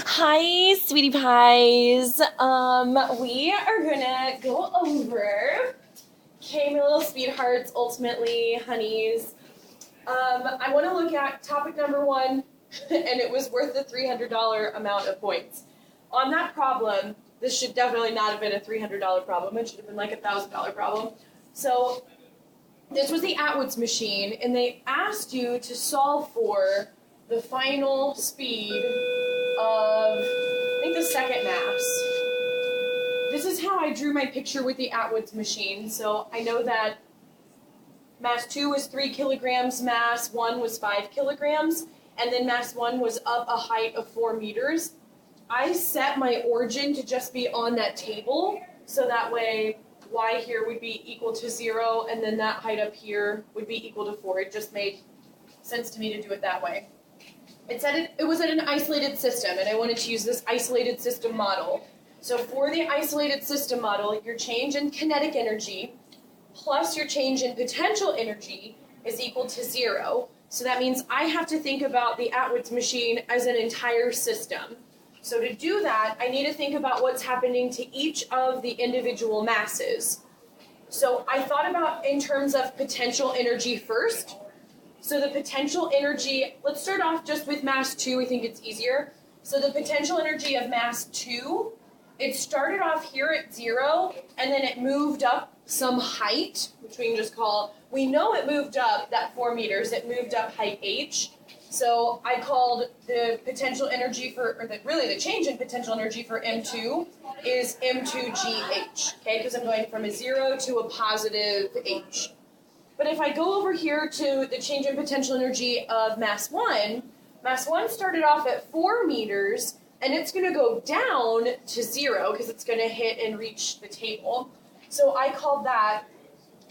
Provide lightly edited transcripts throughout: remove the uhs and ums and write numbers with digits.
Hi, sweetie pies. We are gonna go over, okay, my little sweethearts, ultimately, honeys. I want to look at topic number one, and it was worth the $300 amount of points. On that problem, this should definitely not have been a $300 problem. It should have been like a $1,000 problem. So this was the Atwood's machine, and they asked you to solve for the final speed of, I think, the second mass. This is how I drew my picture with the Atwood's machine. So I know that mass 2 was 3 kilograms, mass 1 was 5 kilograms, and then mass 1 was up a height of 4 meters. I set my origin to just be on that table, so that way y here would be equal to 0, and then that height up here would be equal to 4. It just made sense to me to do it that way. It said it was at an isolated system, and I wanted to use this isolated system model. So for the isolated system model, your change in kinetic energy plus your change in potential energy is equal to 0. So that means I have to think about the Atwood's machine as an entire system. So to do that, I need to think about what's happening to each of the individual masses. So I thought about in terms of potential energy first. So the potential energy, let's start off just with mass 2, I think it's easier. So the potential energy of mass 2, it started off here at 0, and then it moved up some height, which we can just call, we know it moved up that 4 meters, it moved up height h. So I called the potential energy for, or really the change in potential energy for M2 is M2GH, okay, because I'm going from a 0 to a positive h. But if I go over here to the change in potential energy of mass 1 started off at 4 meters, and it's going to go down to 0 because it's going to hit and reach the table. So I called that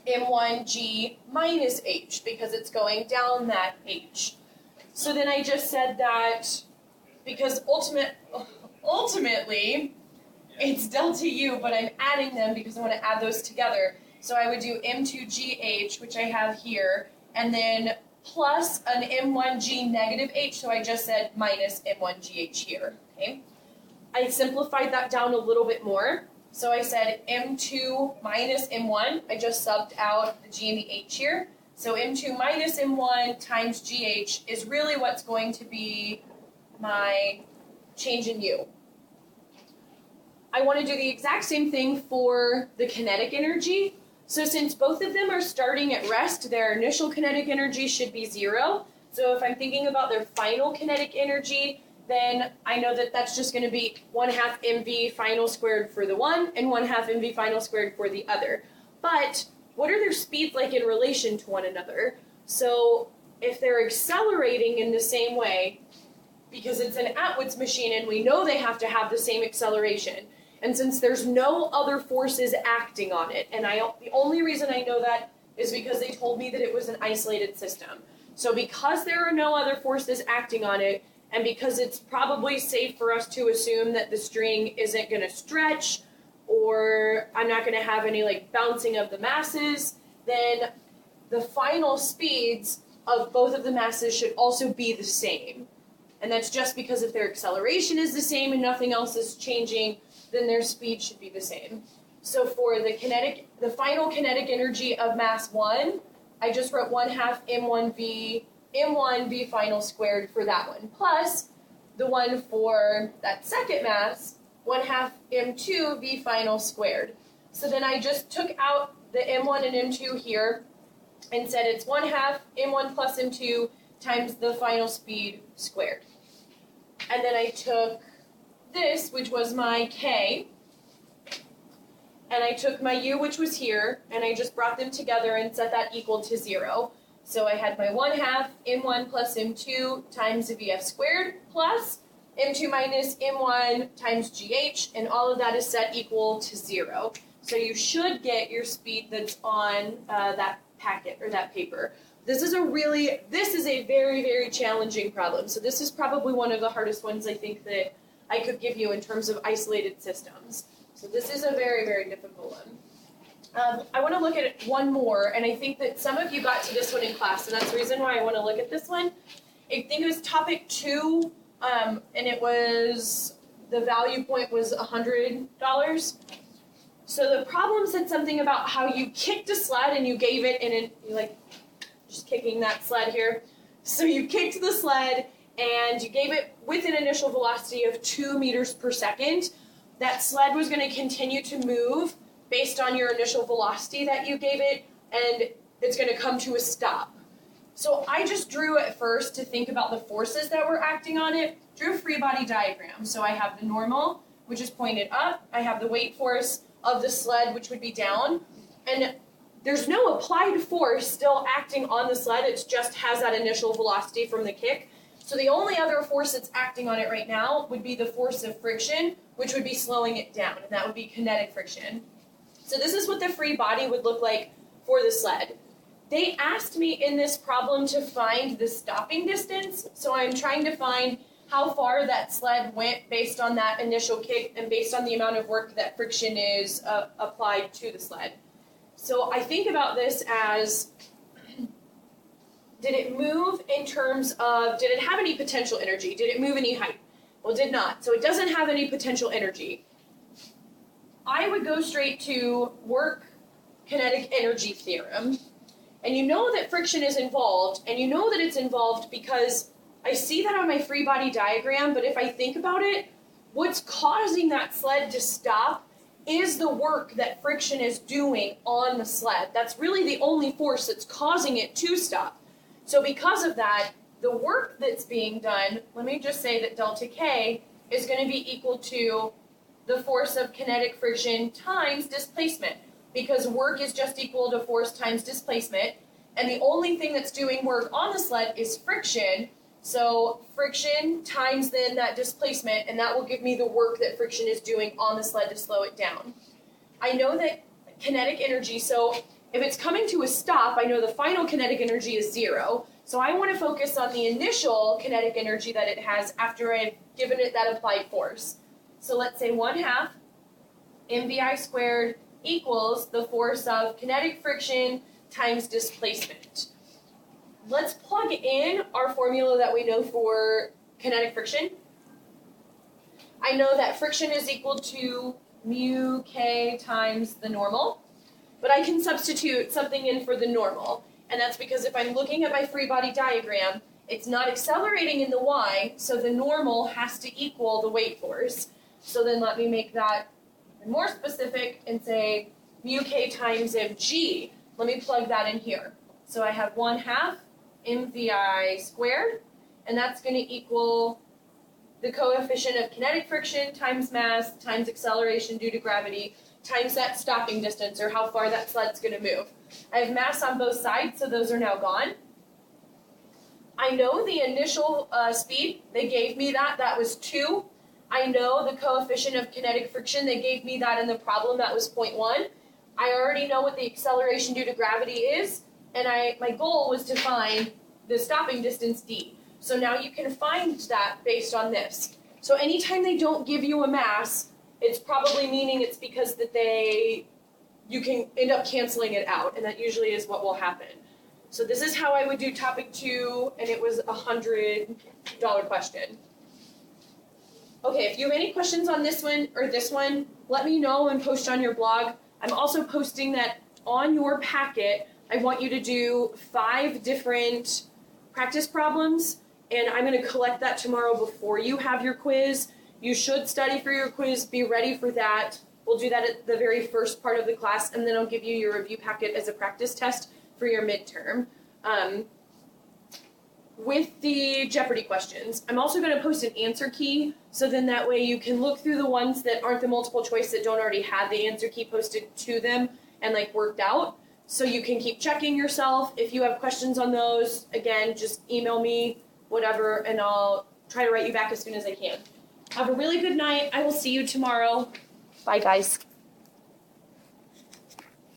M1G minus H because it's going down that H. So then I just said that because ultimately it's delta U, but I'm adding them because I want to add those together. So I would do M2GH, which I have here, and then plus an M1G negative H, so I just said minus M1GH here, okay? I simplified that down a little bit more. So I said M2 minus M1, I just subbed out the G and the H here. So M2 minus M1 times GH is really what's going to be my change in U. I want to do the exact same thing for the kinetic energy. So since both of them are starting at rest, their initial kinetic energy should be 0. So if I'm thinking about their final kinetic energy, then I know that that's just going to be 1/2 mv final squared for the one and 1/2 mv final squared for the other. But what are their speeds like in relation to one another? So if they're accelerating in the same way, because it's an Atwood's machine and we know they have to have the same acceleration, and since there's no other forces acting on it, and the only reason I know that is because they told me that it was an isolated system. So because there are no other forces acting on it, and because it's probably safe for us to assume that the string isn't going to stretch, or I'm not going to have any like bouncing of the masses, then the final speeds of both of the masses should also be the same. And that's just because if their acceleration is the same and nothing else is changing, then their speed should be the same. So for the final kinetic energy of mass 1, I just wrote 1/2 M1V final squared for that one, plus the one for that second mass, 1/2 M2V final squared. So then I just took out the M1 and M2 here and said it's 1/2 M1 plus M2 times the final speed squared. And then I took this, which was my K, and I took my U, which was here, and I just brought them together and set that equal to 0. So I had my 1/2 M1 plus M2 times the VF squared plus M2 minus M1 times GH, and all of that is set equal to 0. So you should get your speed that's on that packet or that paper. This is a very, very challenging problem. So this is probably one of the hardest ones I think that I could give you in terms of isolated systems. So this is a very, very difficult one. I want to look at one more, and I think that some of you got to this one in class, and that's the reason why I want to look at this one. I think it was topic 2 and it was, the value point was $100. So the problem said something about how you kicked a sled and you gave it you like, just kicking that sled here. So you kicked the sled and you gave it with an initial velocity of 2 meters per second. That sled was going to continue to move based on your initial velocity that you gave it, and it's going to come to a stop. So I just drew at first to think about the forces that were acting on it, drew a free body diagram. So I have the normal, which is pointed up. I have the weight force of the sled, which would be down. And there's no applied force still acting on the sled. It just has that initial velocity from the kick. So the only other force that's acting on it right now would be the force of friction, which would be slowing it down, and that would be kinetic friction. So this is what the free body would look like for the sled. They asked me in this problem to find the stopping distance, so I'm trying to find how far that sled went based on that initial kick and based on the amount of work that friction is applied to the sled. So I think about this as, did it move in terms of, did it have any potential energy? Did it move any height? Well, it did not. So it doesn't have any potential energy. I would go straight to work kinetic energy theorem. And you know that friction is involved, and you know that it's involved because I see that on my free body diagram, but if I think about it, what's causing that sled to stop is the work that friction is doing on the sled. That's really the only force that's causing it to stop. So because of that, the work that's being done, let me just say that delta K is going to be equal to the force of kinetic friction times displacement, because work is just equal to force times displacement, and the only thing that's doing work on the sled is friction. So friction times then that displacement, and that will give me the work that friction is doing on the sled to slow it down. I know that kinetic energy, so if it's coming to a stop, I know the final kinetic energy is 0. So I want to focus on the initial kinetic energy that it has after I've given it that applied force. So let's say 1/2 mvi squared equals the force of kinetic friction times displacement. Let's plug in our formula that we know for kinetic friction. I know that friction is equal to mu k times the normal, but I can substitute something in for the normal, and that's because if I'm looking at my free body diagram, it's not accelerating in the y, so the normal has to equal the weight force. So then let me make that more specific and say mu k times mg. Let me plug that in here. So I have 1/2 mvi squared, and that's going to equal the coefficient of kinetic friction times mass times acceleration due to gravity times that stopping distance, or how far that sled's going to move. I have mass on both sides, so those are now gone. I know the initial speed, they gave me that was 2. I know the coefficient of kinetic friction, they gave me that in the problem, that was 0.1. I already know what the acceleration due to gravity is, and my goal was to find the stopping distance d. So now you can find that based on this. So anytime they don't give you a mass, it's probably meaning it's because that you can end up canceling it out, and that usually is what will happen. So this is how I would do topic 2, and it was a $100 question. Okay, if you have any questions on this one or this one, let me know and post on your blog. I'm also posting that on your packet. I want you to do 5 different practice problems, and I'm going to collect that tomorrow before you have your quiz. You should study for your quiz, be ready for that. We'll do that at the very first part of the class, and then I'll give you your review packet as a practice test for your midterm. With the Jeopardy questions, I'm also going to post an answer key, so then that way you can look through the ones that aren't the multiple choice that don't already have the answer key posted to them and like worked out, so you can keep checking yourself. If you have questions on those, again, just email me, whatever, and I'll try to write you back as soon as I can. Have a really good night. I will see you tomorrow. Bye, guys.